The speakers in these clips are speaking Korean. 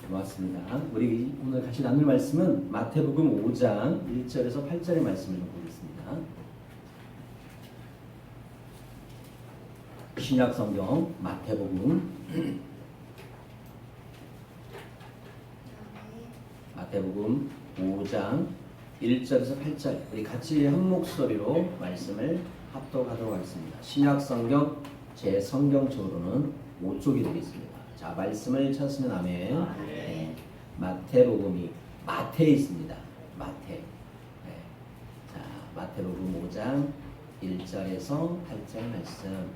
고맙습니다. 우리 오늘 같이 나눌 말씀은 마태복음 5장 1절에서 8절의 말씀을 보겠습니다. 신약성경 마태복음 5장 1절에서 8절 우리 같이 한 목소리로 말씀을 합독하도록 하겠습니다. 신약성경 제 성경적으로는 5쪽이 되겠습니다. 자, 말씀을 찾으면 아멘. 네. 마태복음이 마태에 있습니다. 마태. 네. 자, 마태복음 5장 1절에서 8절 말씀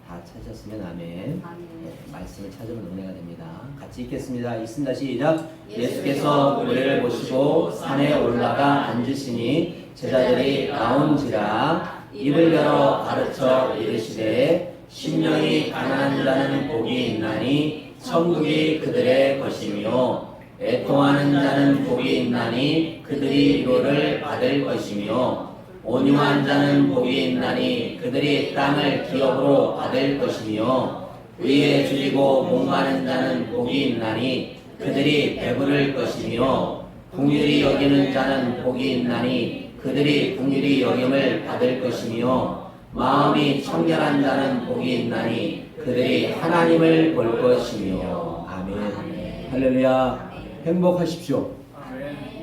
다 찾으셨으면 아멘. 네, 말씀을 찾으면 은혜가 됩니다. 같이 읽겠습니다. 읽습니다. 시작. 예수께서 우리를 보시고 산에 올라가 앉으시니 제자들이 나온지라 입을 열어 가르쳐 이르시되 심령이 가난한 자는 복이 있나니 천국이 그들의 것이며 애통하는 자는 복이 있나니 그들이 위로를 받을 것이며 온유한 자는 복이 있나니 그들이 땅을 기업으로 받을 것이며 의에 줄이고 목마른 자는 복이 있나니 그들이 배부를 것이며 긍휼히 여기는 자는 복이 있나니 그들이 긍휼히 여김을 받을 것이며 마음이 청결한 자는 복이 있나니 그들이 하나님을 볼 것이며. 아멘. 할렐루야. 행복하십시오.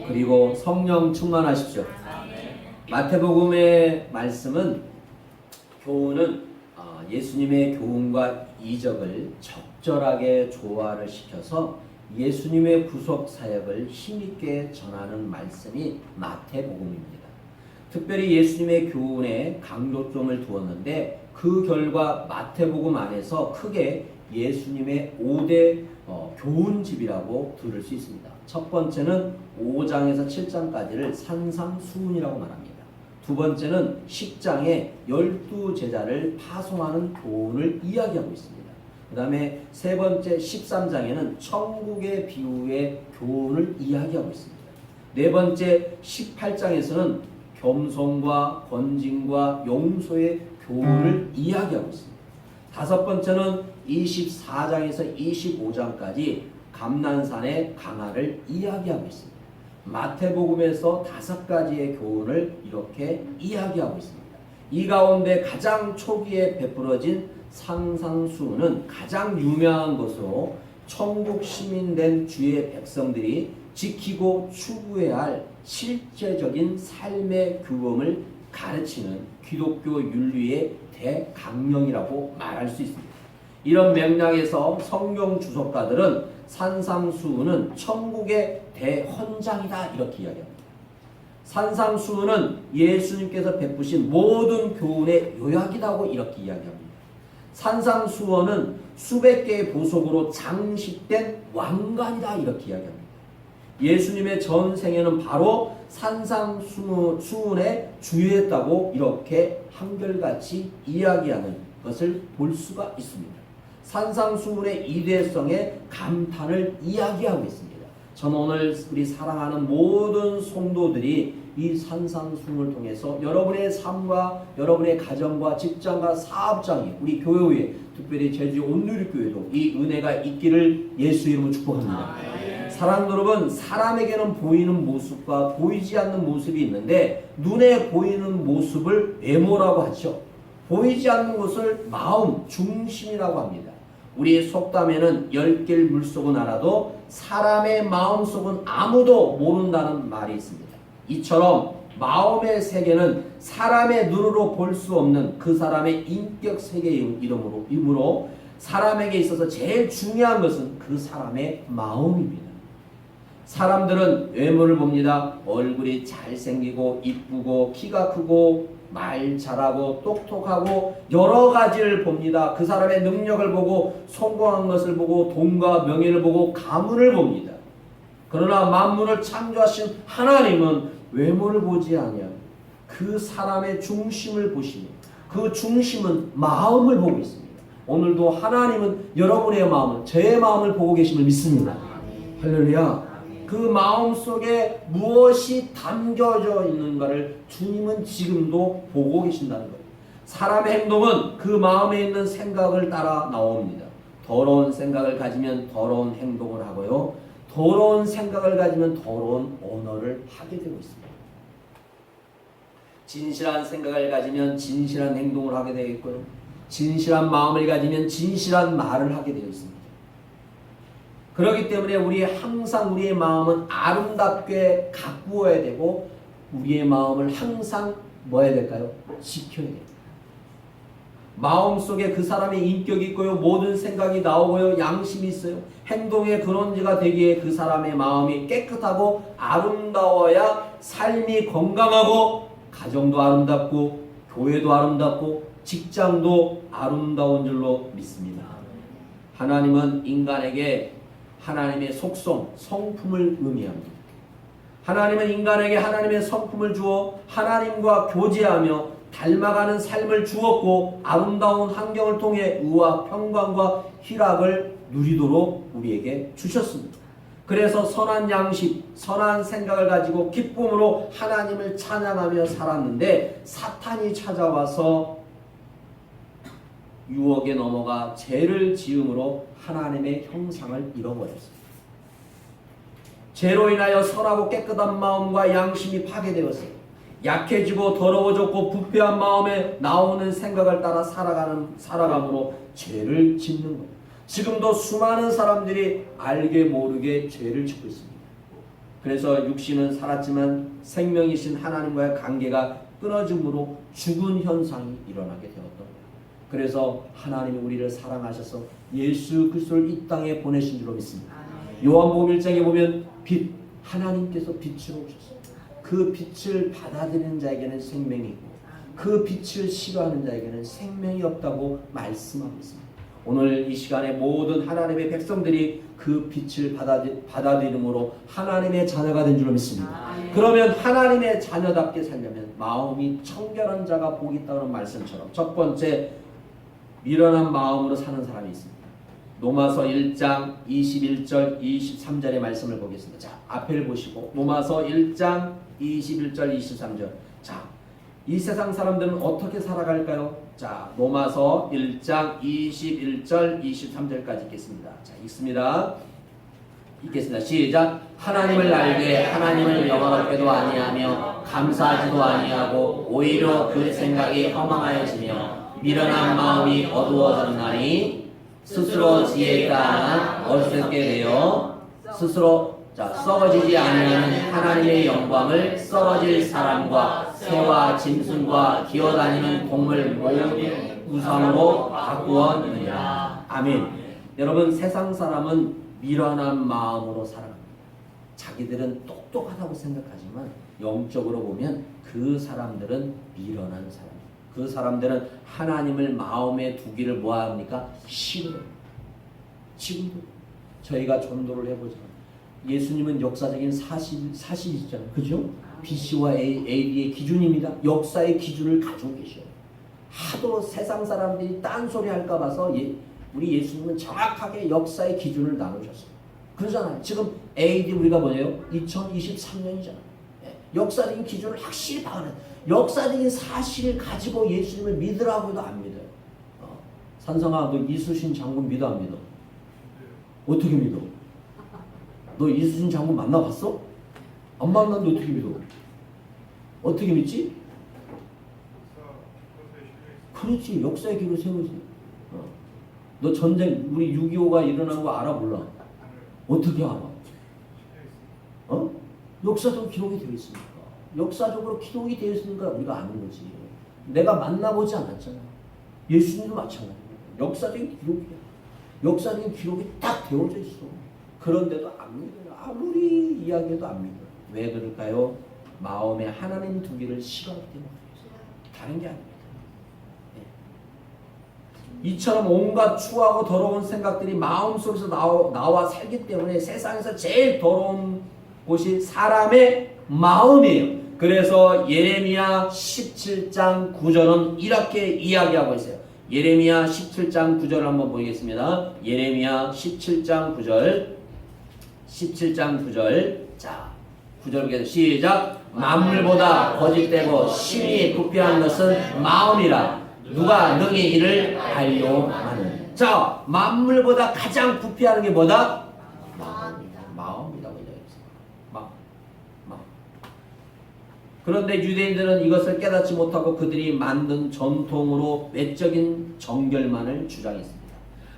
그리고 성령 충만하십시오. 마태복음의 말씀은 교훈은 예수님의 교훈과 이적을 적절하게 조화를 시켜서 예수님의 구속 사역을 힘있게 전하는 말씀이 마태복음입니다. 특별히 예수님의 교훈에 강조점을 두었는데 그 결과 마태복음 안에서 크게 예수님의 5대 교훈집이라고 들을 수 있습니다. 첫 번째는 5장에서 7장까지를 산상수훈이라고 말합니다. 두 번째는 10장에 12제자를 파송하는 교훈을 이야기하고 있습니다. 그 다음에 세 번째 13장에는 천국의 비유의 교훈을 이야기하고 있습니다. 네 번째 18장에서는 겸손과 권징과 용서의 교훈을 이야기하고 있습니다. 다섯 번째는 24장에서 25장까지 감난산의 강화를 이야기하고 있습니다. 마태복음에서 5가지의 교훈을 이렇게 이야기하고 있습니다. 이 가운데 가장 초기에 베풀어진 산상수훈은 가장 유명한 것으로 천국 시민된 주의 백성들이 지키고 추구해야 할 실제적인 삶의 규범을 가르치는 기독교 윤리의 대강령이라고 말할 수 있습니다. 이런 맥락에서 성경 주석가들은 산상수훈은 천국의 대헌장이다 이렇게 이야기합니다. 산상수훈은 예수님께서 베푸신 모든 교훈의 요약이라고 이렇게 이야기합니다. 산상수훈은 수백 개의 보석으로 장식된 왕관이다 이렇게 이야기합니다. 예수님의 전생에는 바로 산상수훈에 주의했다고 이렇게 한결같이 이야기하는 것을 볼 수가 있습니다. 산상수훈의 이대성에 감탄을 이야기하고 있습니다. 저는 오늘 우리 사랑하는 모든 성도들이 이 산상수훈을 통해서 여러분의 삶과 여러분의 가정과 직장과 사업장이 우리 교회에 특별히 제주 온누리교회도 이 은혜가 있기를 예수 이름으로 축복합니다. 사랑하는 여러분, 사람에게는 보이는 모습과 보이지 않는 모습이 있는데 눈에 보이는 모습을 외모라고 하죠. 보이지 않는 것을 마음, 중심이라고 합니다. 우리 속담에는 10개를 물속은 알아도 사람의 마음속은 아무도 모른다는 말이 있습니다. 이처럼 마음의 세계는 사람의 눈으로 볼 수 없는 그 사람의 인격 세계의 이름으로 사람에게 있어서 제일 중요한 것은 그 사람의 마음입니다. 사람들은 외모를 봅니다. 얼굴이 잘생기고 이쁘고 키가 크고 말 잘하고 똑똑하고 여러 가지를 봅니다. 그 사람의 능력을 보고 성공한 것을 보고 돈과 명예를 보고 가문을 봅니다. 그러나 만물을 창조하신 하나님은 외모를 보지 아니하고 그 사람의 중심을 보시니 그 중심은 마음을 보고 있습니다. 오늘도 하나님은 여러분의 마음을, 제 마음을 보고 계심을 믿습니다. 할렐루야. 그 마음 속에 무엇이 담겨져 있는가를 주님은 지금도 보고 계신다는 거예요. 사람의 행동은 그 마음에 있는 생각을 따라 나옵니다. 더러운 생각을 가지면 더러운 행동을 하고요. 더러운 생각을 가지면 더러운 언어를 하게 되고 있습니다. 진실한 생각을 가지면 진실한 행동을 하게 되겠고요. 진실한 마음을 가지면 진실한 말을 하게 되어 있습니다. 그렇기 때문에 항상 우리의 마음은 아름답게 가꾸어야 되고 우리의 마음을 항상 뭐 해야 될까요? 지켜야 됩니다. 마음속에 그 사람의 인격이 있고요. 모든 생각이 나오고요. 양심이 있어요. 행동의 근원지가 되기에 그 사람의 마음이 깨끗하고 아름다워야 삶이 건강하고 가정도 아름답고 교회도 아름답고 직장도 아름다운 줄로 믿습니다. 하나님은 인간에게 하나님의 속성, 성품을 의미합니다. 하나님은 인간에게 하나님의 성품을 주어 하나님과 교제하며 닮아가는 삶을 주었고 아름다운 환경을 통해 의와 평강과 희락을 누리도록 우리에게 주셨습니다. 그래서 선한 양식, 선한 생각을 가지고 기쁨으로 하나님을 찬양하며 살았는데 사탄이 찾아와서 유혹에 넘어가 죄를 지음으로 하나님의 형상을 잃어버렸습니다. 죄로 인하여 선하고 깨끗한 마음과 양심이 파괴되었어요. 약해지고 더러워졌고 부패한 마음에 나오는 생각을 따라 살아감으로 죄를 짓는 것. 지금도 수많은 사람들이 알게 모르게 죄를 짓고 있습니다. 그래서 육신은 살았지만 생명이신 하나님과의 관계가 끊어짐으로 죽은 현상이 일어나게 되었던 거예요. 그래서 하나님이 우리를 사랑하셔서 예수 그리스도를 이 땅에 보내신 줄로 믿습니다. 요한복음 1장에 보면 빛, 하나님께서 빛으로 오셨어요. 그 빛을 받아들이는 자에게는 생명이 있고 그 빛을 싫어하는 자에게는 생명이 없다고 말씀하고 있습니다. 오늘 이 시간에 모든 하나님의 백성들이 그 빛을 받아들임으로 하나님의 자녀가 된 줄로 믿습니다. 그러면 하나님의 자녀답게 살려면 마음이 청결한 자가 복이 있다는 말씀처럼 첫 번째 미련한 마음으로 사는 사람이 있습니다. 로마서 1장 21절 23절의 말씀을 보겠습니다. 자, 앞을 보시고 로마서 1장 21절 23절. 자, 이 세상 사람들은 어떻게 살아갈까요? 자, 로마서 1장 21절 23절까지 읽겠습니다. 자, 읽습니다. 시작. 하나님을 알되 하나님을 영화롭게도 아니하며 감사하지도 아니하고 오히려 그 생각이 허망하여지며 미련한 마음이 어두워졌나니 스스로 지혜에 따라 어리석게 되어 스스로 썩어지지 아니하는 하나님의 영광을 썩어질 사람과 새와 짐승과 기어다니는 동물 모든 우상으로 바꾸었느니라. 아멘. 여러분, 세상 사람은 미련한 마음으로 살아갑니다. 자기들은 똑똑하다고 생각하지만 영적으로 보면 그 사람들은 미련한 사람입니다. 그 사람들은 하나님을 마음에 두기를 뭐합니까? 싫어요. 지금도 저희가 전도를 해보잖아요. 예수님은 역사적인 사실이잖아요. 그죠? BC와 AD의 기준입니다. 역사의 기준을 가지고 계셔요. 하도 세상 사람들이 딴소리 할까 봐서 우리 예수님은 정확하게 역사의 기준을 나누셨어요. 그러잖아요. 지금 AD 우리가 뭐예요? 2023년이잖아요. 역사적인 기준을 확실히 박아낸 역사적인 사실을 가지고 예수님을 믿으라고 해도 안 믿어요. 산성아, 너 이수신 장군 믿어 안 믿어? 어떻게 믿어? 너 이수신 장군 만나봤어? 안 만났는데 어떻게 믿어? 어떻게 믿지? 그렇지, 역사의 기로 세우지. 너 전쟁, 우리 6.25가 일어난 거 알아 몰라? 어떻게 알아? 역사적으로 기록이 되어 있으니까. 역사적으로 기록이 되어 있으니까 우리가 아는 거지. 내가 만나보지 않았잖아. 예수님도 마찬가지야. 역사적인 기록이야. 역사적인 기록이 딱 되어져 있어. 그런데도 안 믿어요. 아무리 이야기해도 안 믿어요. 왜 그럴까요? 마음에 하나님 두기를 싫어하기 때문에. 다른 게 아닙니다. 이처럼 온갖 추하고 더러운 생각들이 마음속에서 나와 살기 때문에 세상에서 제일 더러운 곳이 사람의 마음이에요. 그래서 예레미야 17장 9절은 이렇게 이야기하고 있어요. 예레미야 17장 9절을 한번 보겠습니다. 예레미야 17장 9절 17장 9절. 자, 9절 보겠습니다. 시작. 만물보다 거짓되고 심히 부패한 것은 마음이라 누가 능히 이를 알려 하는. 자, 만물보다 가장 부패하는 게 뭐다? 마음이다. 마음이라고 이야기했어요. 마음. 그런데 유대인들은 이것을 깨닫지 못하고 그들이 만든 전통으로 외적인 정결만을 주장했습니다.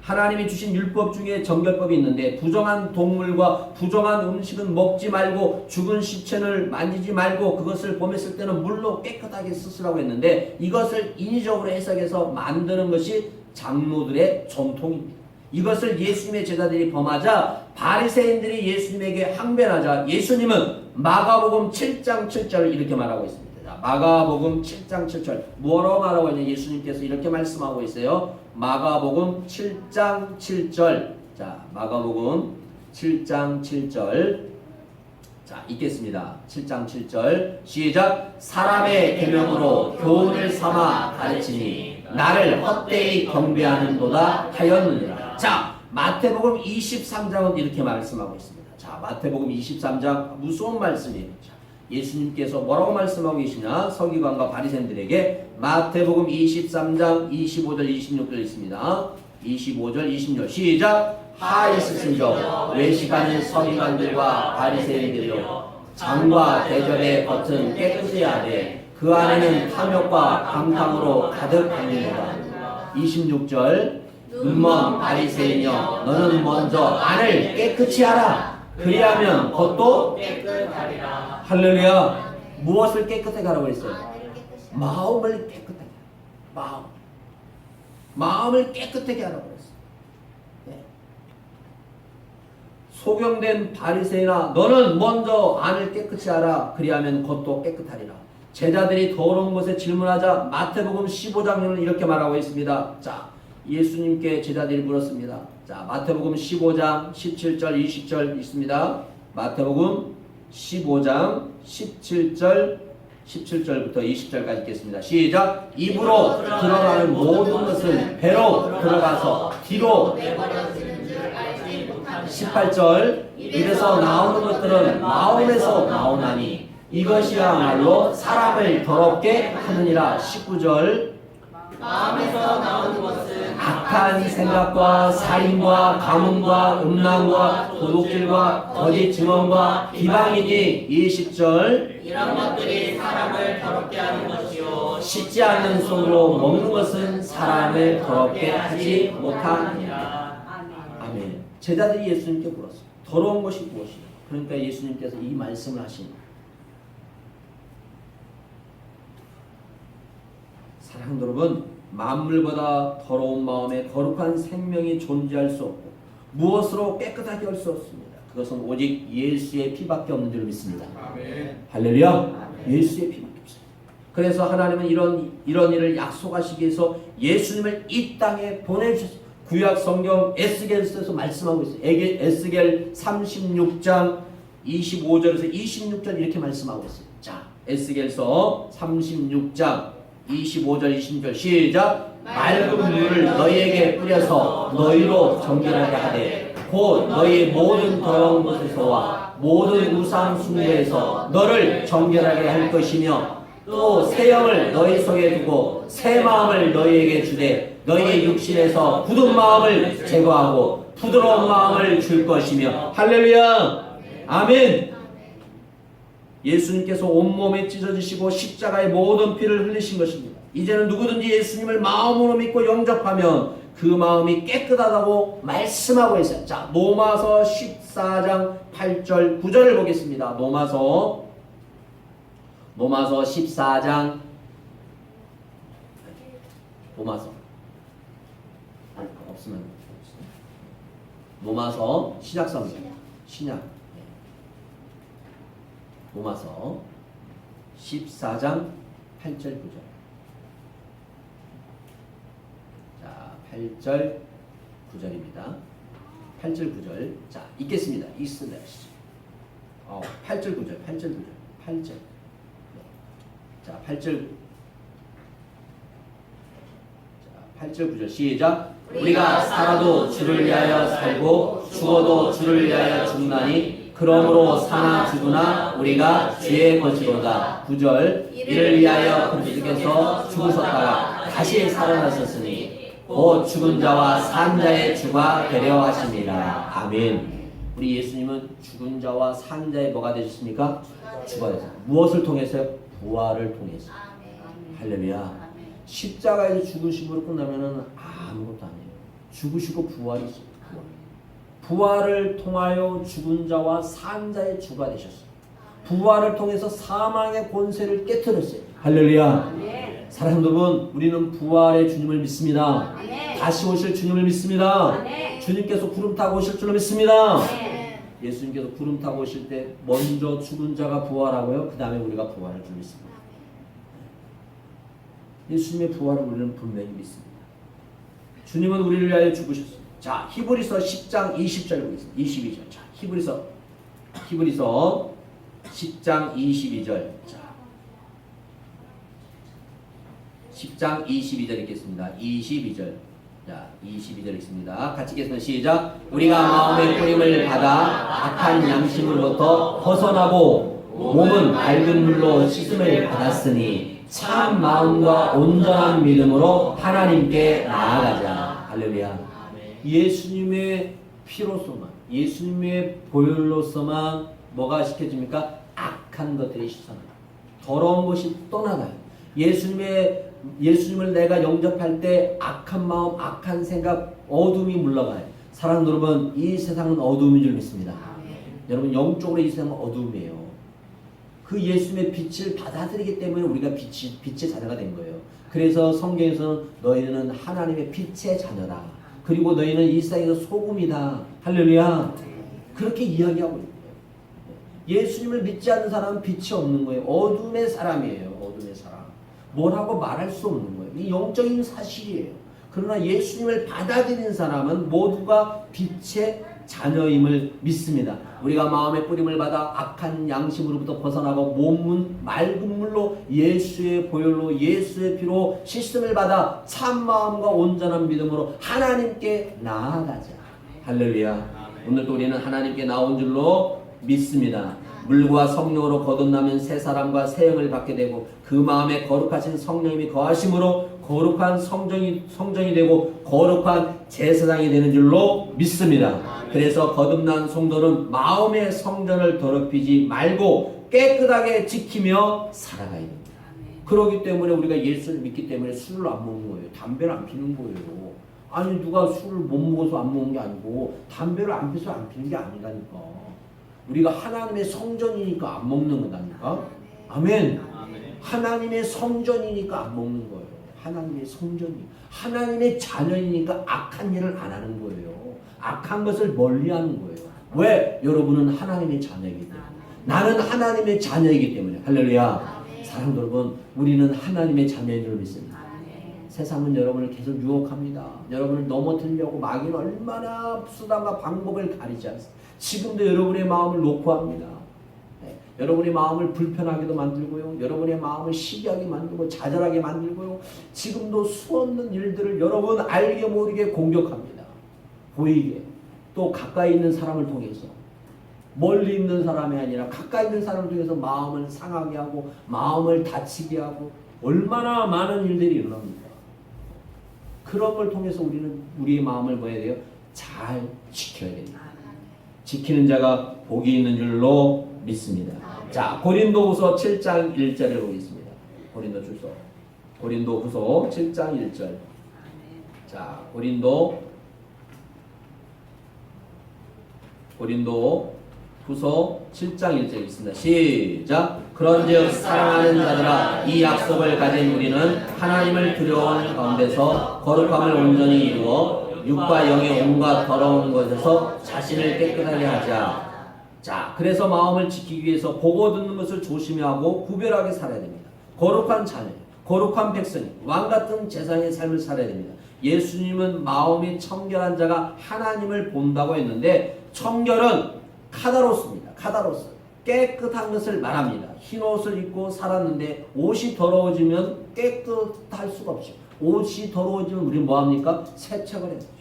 하나님이 주신 율법 중에 정결법이 있는데 부정한 동물과 부정한 음식은 먹지 말고 죽은 시체를 만지지 말고 그것을 범했을 때는 물로 깨끗하게 씻으라고 했는데 이것을 인위적으로 해석해서 만드는 것이 장로들의 전통입니다. 이것을 예수님의 제자들이 범하자 바리새인들이 예수님에게 항변하자 예수님은 마가복음 7장 7절을 이렇게 말하고 있습니다. 마가복음 7장 7절 뭐라고 말하고 있냐? 예수님께서 이렇게 말씀하고 있어요. 마가복음 7장 7절. 자, 마가복음 7장 7절. 자, 읽겠습니다. 7장 7절. 시작. 사람의 계명으로 교훈을 삼아 가르치니 나를 헛되이 경배하는도다 하였느니라. 자, 마태복음 23장은 이렇게 말씀하고 있습니다. 자, 마태복음 23장 무서운 말씀이에요. 자, 예수님께서 뭐라고 말씀하고 계시냐? 서기관과 바리새인들에게 마태복음 23장 25절 26절 있습니다. 25절 26절 시작. 하 있으신저 외식하는 서기관들과 바리새인들이여 장과 대접의 겉은 깨끗해야 하되 그 안에는 탐욕과 방탕으로 가득하니라. 26절 눈먼 바리새인이여 너는 먼저 안을 깨끗이 하라. 그리하면 겉도 깨끗하리라. 할렐루야. 무엇을 깨끗하게 하라고 했어요? 마음을 깨끗하게. 마음을 깨끗하게 하라고 했어요. 네. 소경된 바리새인아 너는 먼저 안을 깨끗이 하라. 그리하면 겉도 깨끗하리라. 제자들이 더러운 것에 질문하자 마태복음 15장에는 이렇게 말하고 있습니다. 자, 예수님께 제자들이 물었습니다. 자, 마태복음 15장 17절 20절 있습니다. 마태복음 15장 17절부터 20절까지 읽겠습니다. 시작. 입으로 들어가는 모든 것은 배로 들어가서 뒤로 내버려지는 줄 알지 못하느냐. 18절 입에서 나오는 것들은 마음에서 나오나니 이것이야말로 사람을 더럽게 하느니라. 19절 마음에서 나오는 것은 악한 생각과 살인과 가문과 음란과 도둑질과 거짓 증언과 비방이니. 20절 이런 것들이 사람을 더럽게 하는 것이요 씻지 않는 손으로 먹는 것은 사람을 더럽게 하지 못하느니라. 아멘. 제자들이 예수님께 물었어요. 더러운 것이 무엇이냐? 그러니까 예수님께서 이 말씀을 하십니다. 사랑하는 여러분, 만물보다 더러운 마음에 거룩한 생명이 존재할 수 없고 무엇으로 깨끗하게 할 수 없습니다. 그것은 오직 예수의 피밖에 없는 줄 믿습니다. 아멘. 할렐루야. 아멘. 예수의 피밖에 없어요. 그래서 하나님은 이런 일을 약속하시기 위해서 예수님을 이 땅에 보내주셨어요. 구약 성경 에스겔서에서 말씀하고 있어요. 에스겔 36장 25절에서 26절 이렇게 말씀하고 있어요. 자, 에스겔서 36장 25절 26절 시작. 맑은 물을 너희에게 뿌려서 너희로 정결하게 하되 곧 너희 모든 더러운 곳에서와 모든 우상 숭배에서 너를 정결하게 할 것이며 또 새 영을 너희 속에 두고 새 마음을 너희에게 주되 너희의 육신에서 굳은 마음을 제거하고 부드러운 마음을 줄 것이며. 할렐루야. 아멘. 예수님께서 온몸에 찢어지시고 십자가의 모든 피를 흘리신 것입니다. 이제는 누구든지 예수님을 마음으로 믿고 영접하면 그 마음이 깨끗하다고 말씀하고 있어요. 자, 로마서 14장 8절 9절을 보겠습니다. 로마서 14장 없으면 로마서 신약 로마서 14장 8절 9절. 자, 8절 9절입니다. 8절 9절. 자, 읽겠습니다. 읽습니다. 8절 9절. 8절. 자, 8절 9절 시작. 우리가 살아도 주를 위하여 살고 죽어도 주를 위하여 죽나니 그러므로 사나 죽으나 우리가 주의 것이로다. 9절 이를 위하여 그리스도께서 죽으셨다가 다시 살아나셨으니 곧 죽은 자와 산 자의 주가 되려 하심이라. 아멘. 우리 예수님은 죽은 자와 산 자의 뭐가 되셨습니까? 주가 되셨습니다. 무엇을 통해서요? 부활을 통해서. 할렐루야. 십자가에서 죽으심으로 끝나면은 아무것도 아니에요. 죽으시고 부활이 있어요. 부활을 통하여 죽은 자와 산 자의 주가 되셨어요. 부활을 통해서 사망의 권세를 깨뜨렸어요. 할렐루야. 사랑하는 여러분, 우리는 부활의 주님을 믿습니다. 다시 오실 주님을 믿습니다. 주님께서 구름 타고 오실 줄로 믿습니다. 예수님께서 구름 타고 오실 때 먼저 죽은 자가 부활하고요. 그 다음에 우리가 부활할 줄 믿습니다. 예수님의 부활을 우리는 분명히 믿습니다. 주님은 우리를 위하여 죽으셨습니다. 자, 히브리서 10장 20절 보겠습니다. 22절. 자, 히브리서 10장 22절. 자, 10장 22절 읽겠습니다. 22절. 자, 22절 읽습니다. 같이 읽겠습니다. 시작. 우리가 마음의 뿌림을 받아 악한 양심으로부터 벗어나고 몸은 맑은 물로 씻음을 받았으니 참 마음과 온전한 믿음으로 하나님께 나아가자. 할렐루야. 예수님의 피로서만, 예수님의 보혈로서만 뭐가 시켜집니까? 악한 것들이 씻어나요. 더러운 것이 떠나가요. 예수님을 내가 영접할 때 악한 마음, 악한 생각, 어둠이 물러가요. 사랑하는 여러분, 이 세상은 어둠인 줄 믿습니다. 여러분, 영적으로 이 세상은 어둠이에요. 그 예수님의 빛을 받아들이기 때문에 우리가 빛의 자녀가 된 거예요. 그래서 성경에서는 너희는 하나님의 빛의 자녀다. 그리고 너희는 이 세상에서 소금이다. 할렐루야. 그렇게 이야기하고 있는 거예요. 예수님을 믿지 않는 사람은 빛이 없는 거예요. 어둠의 사람이에요. 어둠의 사람. 뭐라고 말할 수 없는 거예요. 이 영적인 사실이에요. 그러나 예수님을 받아들이는 사람은 모두가 빛의 자녀임을 믿습니다. 우리가 마음의 뿌림을 받아 악한 양심으로부터 벗어나고 몸은 맑은 물로 예수의 보혈로 예수의 피로 씻음을 받아 참 마음과 온전한 믿음으로 하나님께 나아가자. 할렐루야. 오늘도 우리는 하나님께 나온 줄로 믿습니다. 물과 성령으로 거듭나면 새 사람과 새 영을 받게 되고 그 마음에 거룩하신 성령님이 거하심으로 거룩한 성전이 되고 거룩한 제사장이 되는 줄로 믿습니다. 그래서 거듭난 성도는 마음의 성전을 더럽히지 말고 깨끗하게 지키며 살아가야 됩니다. 그렇기 때문에 우리가 예수를 믿기 때문에 술을 안 먹는 거예요. 담배를 안 피는 거예요. 아니 누가 술을 못 먹어서 안 먹는 게 아니고 담배를 안 피워서 안 피는 게 아니라니까. 우리가 하나님의 성전이니까 안 먹는 거다니까. 아멘. 하나님의 성전이니까 안 먹는 거예요. 하나님의 성전이. 하나님의 자녀이니까 악한 일을 안 하는 거예요. 악한 것을 멀리하는 거예요. 왜? 여러분은 하나님의 자녀이기 때문에. 나는 하나님의 자녀이기 때문에. 할렐루야. 사랑하는 여러분, 우리는 하나님의 자녀인 줄 믿습니다. 세상은 여러분을 계속 유혹합니다. 여러분을 넘어뜨리려고 마귀는 얼마나 수단과 방법을 가리지 않습니다. 지금도 여러분의 마음을 녹화합니다. 여러분의 마음을 불편하게도 만들고요. 여러분의 마음을 시기하게 만들고 좌절하게 만들고요. 지금도 수없는 일들을 여러분 알게 모르게 공격합니다. 보이게. 또 가까이 있는 사람을 통해서. 멀리 있는 사람이 아니라 가까이 있는 사람을 통해서 마음을 상하게 하고 마음을 다치게 하고 얼마나 많은 일들이 일어납니다. 그런 걸 통해서 우리는 우리의 마음을 뭐 해야 돼요? 잘 지켜야 됩니다. 지키는 자가 복이 있는 줄로 믿습니다. 자, 고린도후서 7장 1절을 보겠습니다. 고린도후서 7장 1절. 자, 고린도후서 7장 1절 있습니다. 시작. 그런즉 사랑하는 자들아, 이 약속을 가진 우리는 하나님을 두려워하는 가운데서 거룩함을 온전히 이루어 육과 영의 온갖 더러운 것에서 자신을 깨끗하게 하자. 자, 그래서 마음을 지키기 위해서 보고 듣는 것을 조심하고 구별하게 살아야 됩니다. 거룩한 자녀, 거룩한 백성이 왕 같은 제사장의 삶을 살아야 됩니다. 예수님은 마음이 청결한 자가 하나님을 본다고 했는데 청결은 카다로스입니다. 카다로스. 깨끗한 것을 말합니다. 흰 옷을 입고 살았는데 옷이 더러워지면 깨끗할 수가 없죠. 옷이 더러워지면 우리는 뭐합니까? 세척을 해야 되죠.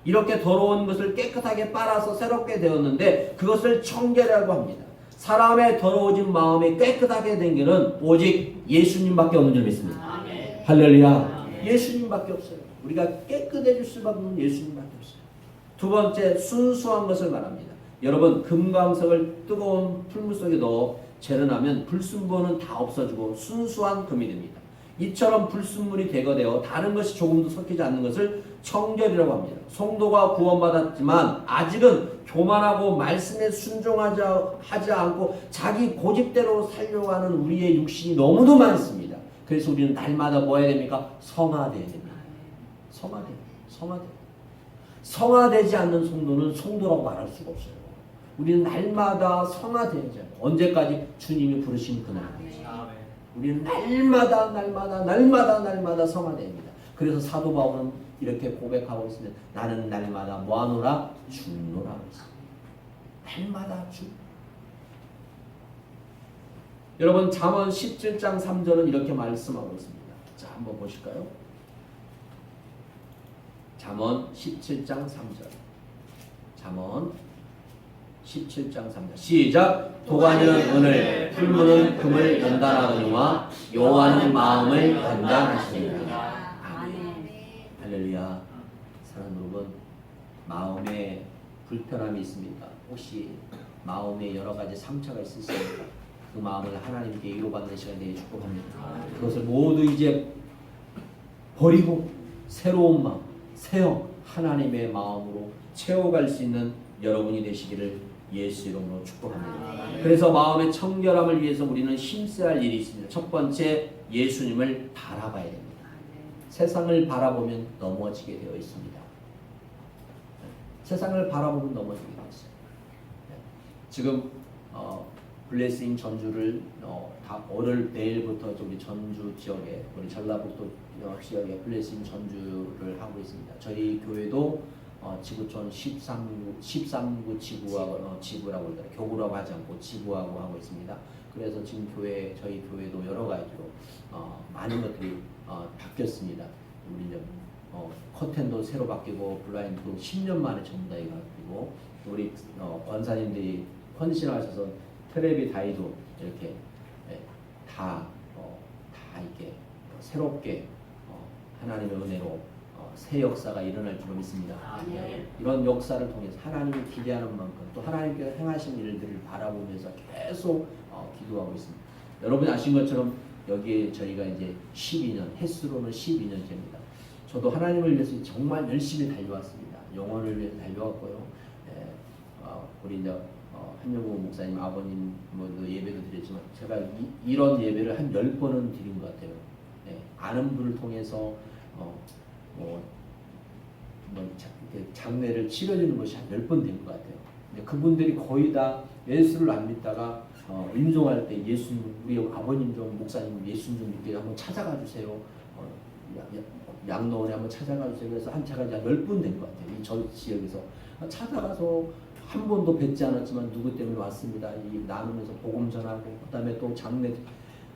이렇게 더러운 것을 깨끗하게 빨아서 새롭게 되었는데 그것을 청결이라고 합니다. 사람의 더러워진 마음이 깨끗하게 된 길은 오직 예수님밖에 없는 줄 믿습니다. 할렐루야. 예수님밖에 없어요. 우리가 깨끗해질 수밖에 없는 예수님밖에 없어요. 두 번째, 순수한 것을 말합니다. 여러분, 금광석을 뜨거운 풀물 속에 넣어 재련하면 불순물은 다 없어지고 순수한 금이 됩니다. 이처럼 불순물이 제거되어 다른 것이 조금도 섞이지 않는 것을 청결이라고 합니다. 성도가 구원받았지만 아직은 교만하고 말씀에 순종하지 않고 자기 고집대로 살려고 하는 우리의 육신이 너무도 많습니다. 그래서 우리는 날마다 뭐 해야 됩니까? 성화돼야 됩니다. 성화되지 않는 성도는 성도라고 말할 수가 없어요. 우리는 날마다 성화돼야죠. 언제까지? 주님이 부르신 그날까지. 우리는 날마다 성화됩니다. 그래서 사도 바울은 이렇게 고백하고 있습니다. 나는 날마다 뭐하노라? 죽노라 했습니다. 날마다 죽. 여러분, 잠언 17장 3절은 이렇게 말씀하고 있습니다. 자, 한번 보실까요? 잠언 17장 3절. 잠언 17장 3절. 시작. 도가니는 은을, 풀무는 금을 연단하거니와 여호와는 마음을 단단하시니라. 아멘. 할렐루야. 사랑하는 여러분, 마음에 불편함이 있습니까? 혹시 마음에 여러 가지 상처가 있으십니까? 그 마음을 하나님께 위로받는 시간이 되게 축복합니다. 그것을 모두 이제 버리고 새로운 마음, 새형 하나님의 마음으로 채워갈 수 있는 여러분이 되시기를 예수 이름으로 축복합니다. 그래서 마음의 청결함을 위해서 우리는 힘써야 할 일이 있습니다. 첫 번째, 예수님을 바라봐야 됩니다. 세상을 바라보면 넘어지게 되어 있습니다. 세상을 바라보면 넘어지게 되어 있어요. 지금 블레싱 전주를 내일부터 우리 전주 지역에, 우리 전라북도 지역에 블레싱 전주를 하고 있습니다. 저희 교회도 지구촌 13구 지구라고 그러더라고요. 교구라고 하지 않고 지구하고 하고 있습니다. 그래서 지금 저희 교회도 여러 가지로 많은 것들이 바뀌었습니다. 우리 이제 커튼도 새로 바뀌고 블라인드도 10년 만에 전부 다 바뀌고, 우리 권사님들이 헌신하셔서 테레비 다이도 이렇게 다 이렇게 새롭게 하나님의 은혜로 새 역사가 일어날 줄로 믿습니다. 이런 역사를 통해서 하나님이 기대하는 만큼 또 하나님께서 행하신 일들을 바라보면서 계속 기도하고 있습니다. 여러분이 아신 것처럼 여기에 저희가 이제 12년, 횟수로는 12년째입니다. 저도 하나님을 위해서 정말 열심히 달려왔습니다. 영혼을 위해서 달려왔고요. 우리 이제 한영구 목사님 아버님 예배도 드렸지만 제가 이런 예배를 한 10번은 드린 것 같아요. 아는 분을 통해서 장례를 치러주는 것이 한 10번 된 것 같아요. 근데 그분들이 거의 다 예수를 안 믿다가 임종할 때 우리 아버님 좀, 목사님 예수 좀 믿게 한번 찾아가 주세요. 양로원에 한번 찾아가 주세요. 그래서 한 차가 이제 10번 된 것 같아요. 이 저 지역에서 찾아가서 한 번도 뵙지 않았지만 누구 때문에 왔습니다. 이 나누면서 복음 전하고, 그다음에 또 장례.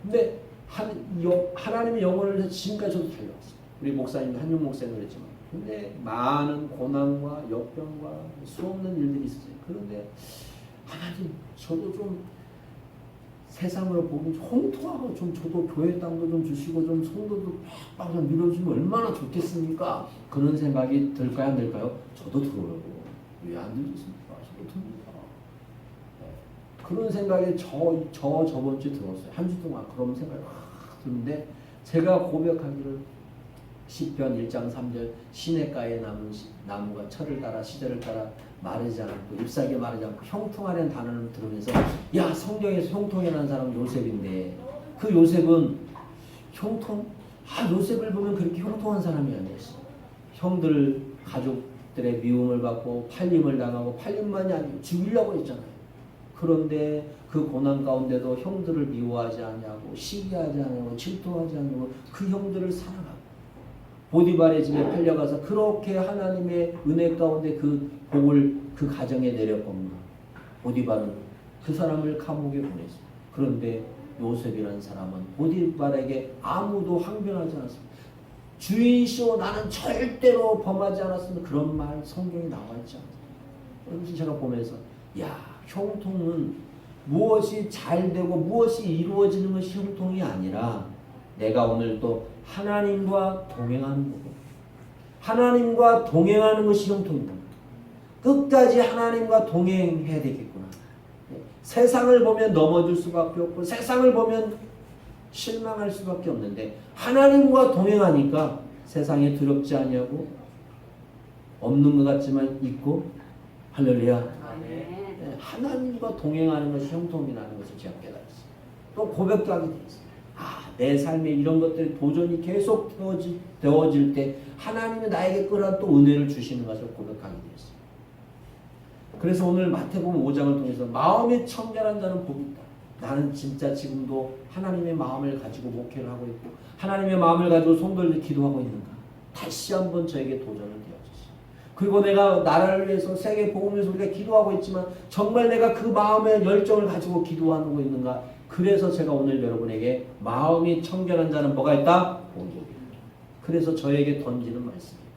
근데 하나님의 영혼을 위해서 지금까지 저도 달려왔어요. 우리 목사님, 한용 목사님 그랬지만, 근데 많은 고난과 역병과 수없는 일들이 있었어요. 그런데 하나님, 저도 좀 세상으로 보면 홍통하고 좀 저도 교회 땅도 좀 주시고 좀 성도도 팍팍 좀 밀어주면 얼마나 좋겠습니까? 그런 생각이 들까요, 안 들까요? 저도 들어요. 왜 안 들겠습니까? 저도 듭니다. 그런 생각이 저번 주에 들었어요. 한 주 동안 그런 생각이 확 드는데, 제가 고백하기를 시편 1장 3절 시냇가에 남은 나무가 철을 따라 시절을 따라 마르지 않고 잎사귀 마르지 않고 형통하는 단어를 들으면서, 야, 성경에서 형통이라는 사람은 요셉인데 그 요셉은 요셉을 보면 그렇게 형통한 사람이 아니었어. 형들 가족들의 미움을 받고 팔림을 당하고, 팔림만이 아니고 죽이려고 했잖아요. 그런데 그 고난 가운데도 형들을 미워하지 않냐고, 시기하지 않냐고, 질투하지 않냐고 그 형들을 사랑하고, 보디발의 집에 팔려가서 그렇게 하나님의 은혜 가운데 그 복을 그 가정에 내렸겁니다. 보디발은 그 사람을 감옥에 보냈습니다. 그런데 요셉이라는 사람은 보디발에게 아무도 항변하지 않았습니다. 주인이시오, 나는 절대로 범하지 않았습니다. 그런 말 성경에 나와 있지 않습니다. 그래서 제가 보면서, 야, 형통은 무엇이 잘 되고 무엇이 이루어지는 것이 형통이 아니라 내가 오늘 또 하나님과 동행하는 거고, 하나님과 동행하는 것이 형통입니다. 끝까지 하나님과 동행해야 되겠구나. 세상을 보면 넘어질 수밖에 없고 세상을 보면 실망할 수밖에 없는데 하나님과 동행하니까 세상에 두렵지 아니하고 없는 것 같지만 있고 할렐루야. 하나님과 동행하는 것이 형통이라는 것을 제가 깨달았어요. 또 고백도 하게 되었어요. 내 삶에 이런 것들이 도전이 계속 되어질 때 하나님이 나에게 그러한 또 은혜를 주시는 것을 고백하게 되었어요. 그래서 오늘 마태복음 5장을 통해서 마음이 청결한 자는 복이 있다. 나는 진짜 지금도 하나님의 마음을 가지고 목회를 하고 있고 하나님의 마음을 가지고 성도들이 기도하고 있는가. 다시 한번 저에게 도전을 되어주시오. 그리고 내가 나라를 위해서 세계 복음을 위해서 우리가 기도하고 있지만 정말 내가 그 마음의 열정을 가지고 기도하고 있는가. 그래서 제가 오늘 여러분에게 마음이 청결한 자는 뭐가 있다? 복이 있다. 그래서 저에게 던지는 말씀이에요.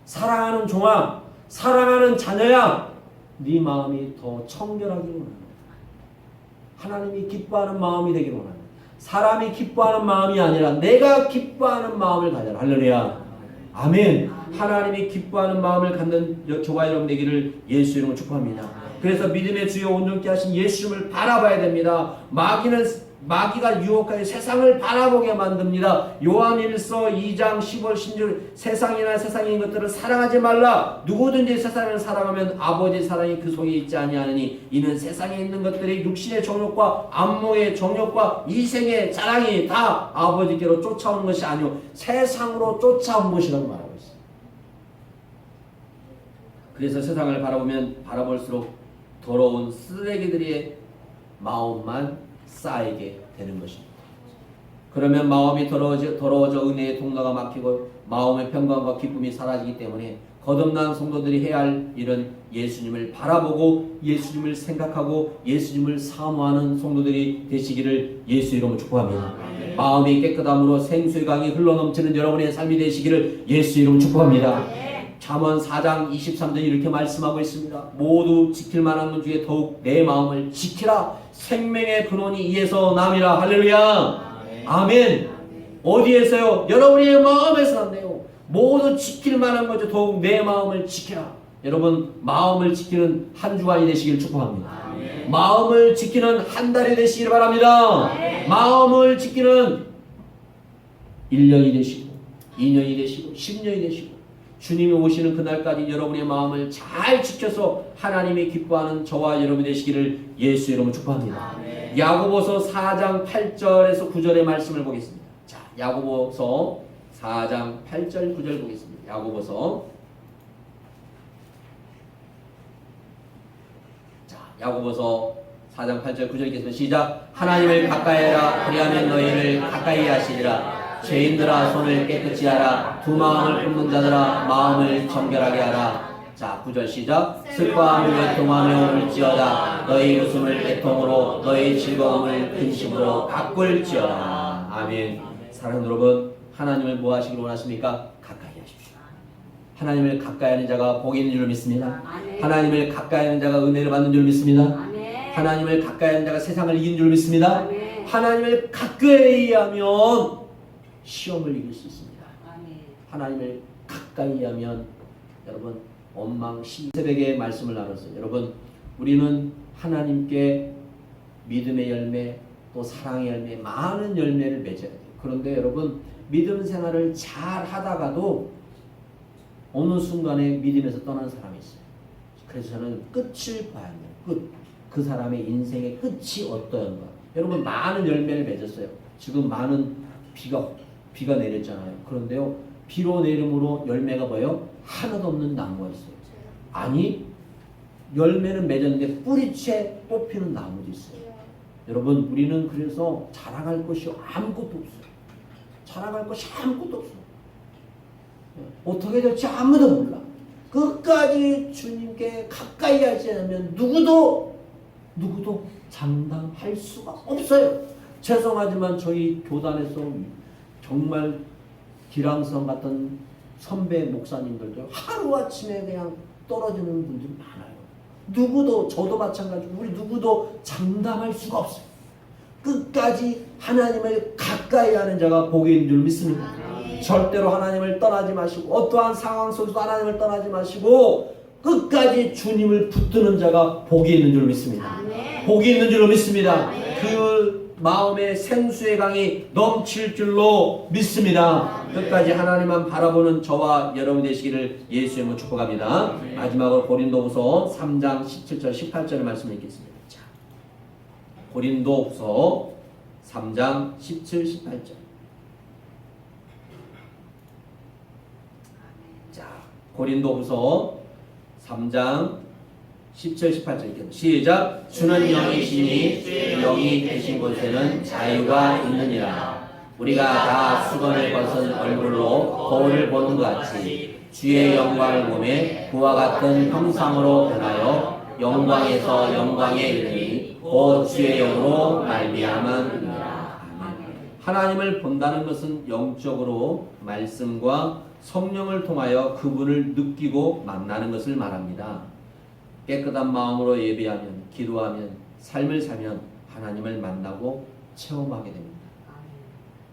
사랑하는 종아, 사랑하는 자녀야, 네 마음이 더 청결하기를 원합니다. 하나님이 기뻐하는 마음이 되기를 원합니다. 사람이 기뻐하는 마음이 아니라 내가 기뻐하는 마음을 가져라. 할렐루야. 아멘. 하나님이 기뻐하는 마음을 갖는 저와 여러분 되기를 예수 이름으로 축복합니다. 그래서 믿음의 주여 온전케 하신 예수님을 바라봐야 됩니다. 마귀가 유혹하여 세상을 바라보게 만듭니다. 요한일서 2장 15, 16 세상이나 세상인 것들을 사랑하지 말라. 누구든지 세상을 사랑하면 아버지의 사랑이 그 속에 있지 아니하느니 이는 세상에 있는 것들이 육신의 정욕과 안목의 정욕과 이생의 자랑이 다 아버지께로 쫓아오는 것이 아니오 세상으로 쫓아온 것이라고 말하고 있습니다. 그래서 세상을 바라보면 바라볼수록 더러운 쓰레기들의 마음만 쌓이게 되는 것입니다. 그러면 마음이 더러워져 은혜의 통로가 막히고 마음의 평강과 기쁨이 사라지기 때문에 거듭난 성도들이 해야 할 일은 예수님을 바라보고 예수님을 생각하고 예수님을 사모하는 성도들이 되시기를 예수 이름으로 축복합니다. 마음이 깨끗함으로 생수의 강이 흘러넘치는 여러분의 삶이 되시기를 예수 이름으로 축복합니다. 잠언 4장 23절 이렇게 말씀하고 있습니다. 모두 지킬 만한 것 중에 더욱 내 마음을 지키라. 생명의 근원이 이에서 남이라. 할렐루야. 아멘. 어디에서요? 여러분의 마음에서 난대요. 모두 지킬 만한 것 중에 더욱 내 마음을 지키라. 여러분 마음을 지키는 한 주간이 되시길 축복합니다. 마음을 지키는 한 달이 되시길 바랍니다. 마음을 지키는 1년이 되시고 2년이 되시고 10년이 되시고 주님이 오시는 그날까지 여러분의 마음을 잘 지켜서 하나님이 기뻐하는 저와 여러분이 되시기를 예수 이름으로 축복합니다. 야고보서 4장 8절에서 9절의 말씀을 보겠습니다. 자, 야고보서 4장 8절 9절 보겠습니다. 야고보서 4장 8절 9절 읽겠습니다. 시작. 하나님을 가까이 해라. 그리하면 너희를 가까이 하시리라. 죄인들아 손을 깨끗이 하라. 두 마음을 품는 자들아 마음을 정결하게 하라. 자 9절 시작. 슬퍼함을 애통하며 울지어다. 너희 웃음을 애통으로 너희 즐거움을 근심으로 바꿀지어다. 아멘. 사랑하는 여러분 하나님을 뭐 하시길 원하십니까? 가까이 하십시오. 하나님을 가까이 하는 자가 복이 있는 줄 믿습니다. 하나님을 가까이 하는 자가 은혜를 받는 줄 믿습니다. 하나님을 가까이 하는 자가 세상을 이긴 줄 믿습니다. 하나님을 가까이 하면 시험을 이길 수 있습니다. 하나님을 가까이 하면 여러분 새벽에 말씀을 나눴어요. 여러분 우리는 하나님께 믿음의 열매 또 사랑의 열매 많은 열매를 맺어야 돼요. 그런데 여러분 믿음 생활을 잘 하다가도 어느 순간에 믿음에서 떠난 사람이 있어요. 그래서 저는 끝을 봐야 돼요. 그 사람의 인생의 끝이 어떠한가. 여러분 많은 열매를 맺었어요. 지금 많은 비가 내렸잖아요. 그런데요 비로 내림으로 열매가 뭐예요? 하나도 없는 나무가 있어요. 아니 열매는 맺었는데 뿌리채 뽑히는 나무도 있어요. 여러분 우리는 그래서 자랑할 것이 아무것도 없어요. 자랑할 것이 아무것도 없어요. 어떻게 될지 아무도 몰라. 끝까지 주님께 가까이 하지 않으면 누구도 장담할 수가 없어요. 죄송하지만 저희 교단에서 정말 기랑성 같은 선배 목사님들도 하루아침에 그냥 떨어지는 분들이 많아요. 누구도 저도 마찬가지고 우리 누구도 장담할 수가 없어요. 끝까지 하나님을 가까이 하는 자가 복이 있는 줄 믿습니다. 절대로 하나님을 떠나지 마시고 어떠한 상황 속에서 하나님을 떠나지 마시고 끝까지 주님을 붙드는 자가 복이 있는 줄 믿습니다. 복이 있는 줄로 믿습니다. 그 마음의 생수의 강이 넘칠 줄로 믿습니다. 끝까지 하나님만 바라보는 저와 여러분 되시기를 예수의 이름으로 축복합니다. 마지막으로 고린도후서 3장 17절 18절의 말씀을 읽겠습니다. 자, 고린도후서 3장 17, 18절. 자, 고린도후서 3장 17, 18절 읽겠습니다. 시작. 주는 영이시니 영이 계신 곳에는 자유가 있느니라. 우리가 다 수건을 벗은 얼굴로 거울을 보는 것 같이 주의 영광을 보매 그와 같은 형상으로 변하여 영광에서 영광에 이르니 곧 주의 영으로 말미암음이니라. 하나님을 본다는 것은 영적으로 말씀과 성령을 통하여 그분을 느끼고 만나는 것을 말합니다. 깨끗한 마음으로 예배하면, 기도하면, 삶을 살면 하나님을 만나고 체험하게 됩니다.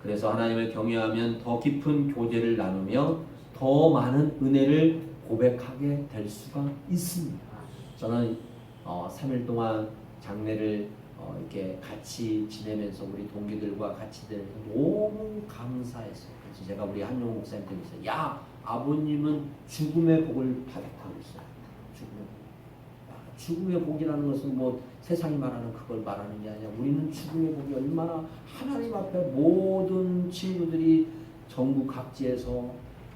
그래서 하나님을 경외하면 더 깊은 교제를 나누며 더 많은 은혜를 고백하게 될 수가 있습니다. 저는 3일 동안 장례를 이렇게 같이 지내면서 우리 동기들과 같이 지내면서 너무 감사했어요. 그래서 제가 우리 한용 목사님께 있어요. 야, 아버님은 죽음의 복을 받았다고 했어요. 죽음의 복이라는 것은 뭐 세상이 말하는 그걸 말하는 게 아니라 우리는 죽음의 복이 얼마나 하나님 앞에 모든 친구들이 전국 각지에서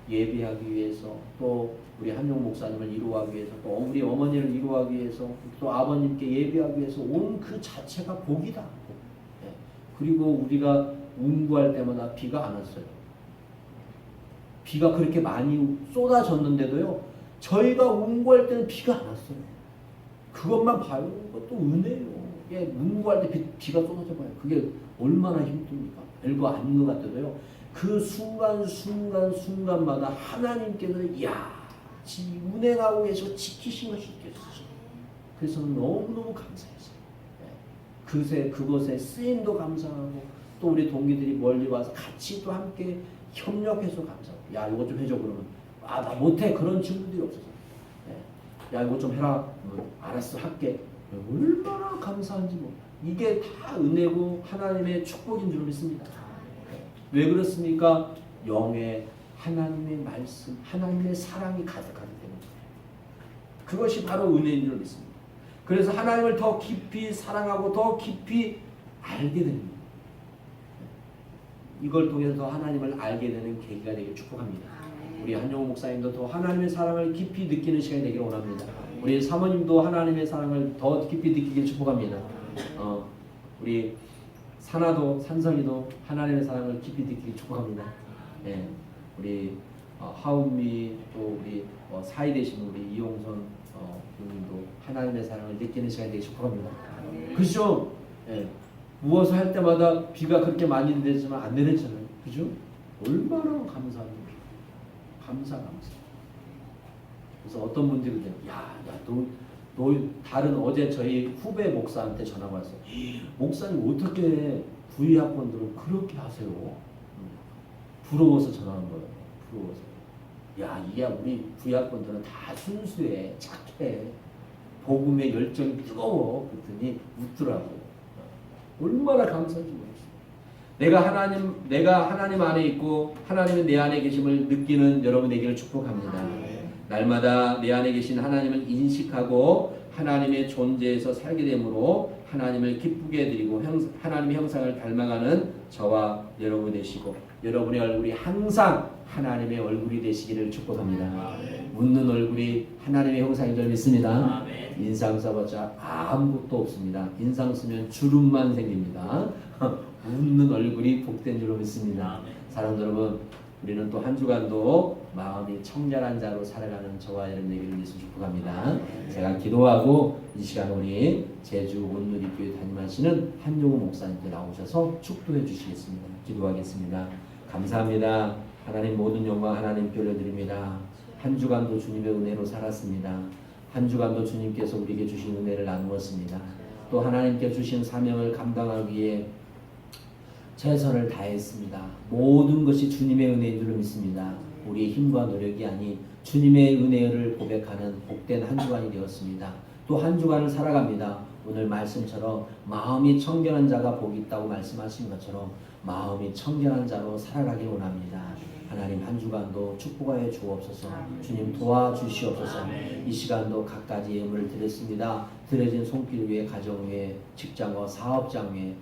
예배하기 위해서 또 우리 한용 목사님을 이루하기 위해서 또 우리 어머니를 이루하기 위해서 또 아버님께 예배하기 위해서 온 그 자체가 복이다. 네. 그리고 우리가 운구할 때마다 비가 안 왔어요. 비가 그렇게 많이 쏟아졌는데도요. 저희가 운구할 때는 비가 안 왔어요. 그것만 봐요. 그것도 은혜예요. 예, 문구할 때 비가 쏟아져 봐요. 그게 얼마나 힘듭니까? 별거 아닌 것 같아도요. 그 순간마다 하나님께서 야, 운행하고 계셔 지키신 것이 느껴졌어요. 그래서 너무너무 감사했어요. 예, 그것에 쓰임도 감사하고 또 우리 동기들이 멀리 와서 같이 또 함께 협력해서 감사하고 야, 이거 좀 해줘 그러면 아, 나 못해 그런 친구들이 없어서 야 이거 좀 해라. 알았어 할게. 얼마나 감사한지 뭐. 이게 다 은혜고 하나님의 축복인 줄 믿습니다. 왜 그렇습니까? 영의 하나님의 말씀, 하나님의 사랑이 가득하기 때문에. 그것이 바로 은혜인 줄 믿습니다. 그래서 하나님을 더 깊이 사랑하고 더 깊이 알게 됩니다. 이걸 통해서 하나님을 알게 되는 계기가 되길 축복합니다. 우리 한용호 목사님도 더 하나님의 사랑을 깊이 느끼는 시간이 되기를 원합니다. 우리 사모님도 하나님의 사랑을 더 깊이 느끼길 축복합니다. 우리 산성이도 하나님의 사랑을 깊이 느끼길 축복합니다. 네, 우리 하은미 또 우리 사이 되신 우리 이용선 부님도 하나님의 사랑을 느끼는 시간이 되길 축복합니다. 그죠? 네, 무엇을 할 때마다 비가 그렇게 많이 내리지만 안 내렸잖아요. 그죠? 얼마나 감사합니다. 감사. 그래서 어떤 분들이 너 다른 어제 저희 후배 목사한테 전화가 왔어요. 목사님 어떻게 부의학번들은 그렇게 하세요? 부러워서 전화한 거예요. 부러워서. 야, 이게 우리 부의학번들은 다 순수해, 착해, 복음의 열정이 뜨거워. 그랬더니 웃더라고요. 얼마나 감사한지 모르겠어요. 내가 하나님 안에 있고 하나님은 내 안에 계심을 느끼는 여러분 되기를 축복합니다. 날마다 내 안에 계신 하나님을 인식하고 하나님의 존재에서 살게 되므로 하나님을 기쁘게 해드리고 하나님의 형상을 닮아가는 저와 여러분 되시고 여러분의 얼굴이 항상 하나님의 얼굴이 되시기를 축복합니다. 웃는 얼굴이 하나님의 형상인 줄 믿습니다. 인상 써봤자 아무것도 없습니다. 인상 쓰면 주름만 생깁니다. 웃는 얼굴이 복된 줄로 믿습니다. 사랑하는 여러분, 우리는 또 한 주간도 마음이 청결한 자로 살아가는 저와 여러분 되기를 예수 축복합니다. 제가 기도하고 이 시간 우리 제주 온누리교회 담임하시는 한용호 목사님께 나오셔서 축도해 주시겠습니다. 기도하겠습니다. 감사합니다. 하나님 모든 영광 하나님께 올려드립니다. 한 주간도 주님의 은혜로 살았습니다. 한 주간도 주님께서 우리에게 주신 은혜를 나누었습니다. 또 하나님께 주신 사명을 감당하기 위해 최선을 다했습니다. 모든 것이 주님의 은혜인 줄 믿습니다. 우리의 힘과 노력이 아닌 주님의 은혜를 고백하는 복된 한 주간이 되었습니다. 또 한 주간을 살아갑니다. 오늘 말씀처럼 마음이 청결한 자가 복이 있다고 말씀하신 것처럼 마음이 청결한 자로 살아가길 원합니다. 하나님 한 주간도 축복하여 주옵소서. 주님 도와주시옵소서. 이 시간도 각가지 예물을 드렸습니다. 드려진 손길 위에 가정 위에 직장과 사업장 위에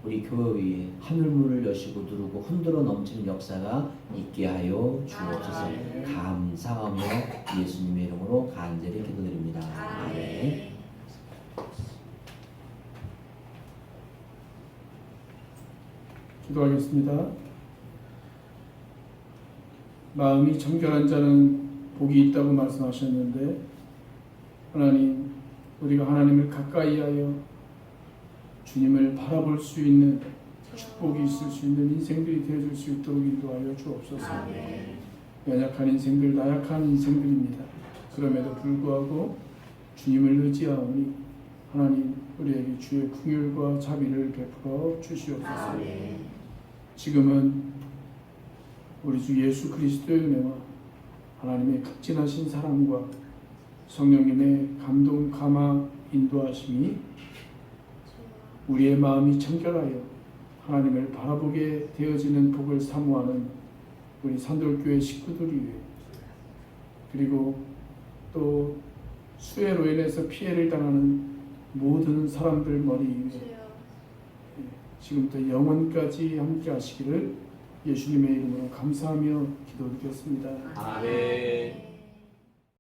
우리 교회 위에 하늘문을 여시고 누르고 흔들어 넘치는 역사가 있게 하여 주옵소서. 감사하며 예수님의 이름으로 간절히 기도드립니다. 아멘. 기도하겠습니다. 마음이 청결한 자는 복이 있다고 말씀하셨는데 하나님, 우리가 하나님을 가까이 하여 주님을 바라볼 수 있는 축복이 있을 수 있는 인생들이 되어줄 수 있도록 인도하여 주옵소서. 연약한 인생들, 나약한 인생들입니다. 그럼에도 불구하고 주님을 의지하오니 하나님, 우리에게 주의 긍휼과 자비를 베풀어 주시옵소서. 지금은 우리 주 예수 그리스도의 은혜와 하나님의 극진하신 사랑과 성령님의 감동, 감화, 인도하심이 우리의 마음이 청결하여 하나님을 바라보게 되어지는 복을 사모하는 우리 산돌교회 식구들이 위해, 그리고 또 수해로 인해서 피해를 당하는 모든 사람들 머리 위에 지금부터 영원까지 함께 하시기를 예수님의 이름으로 감사하며 기도드렸습니다. 아멘.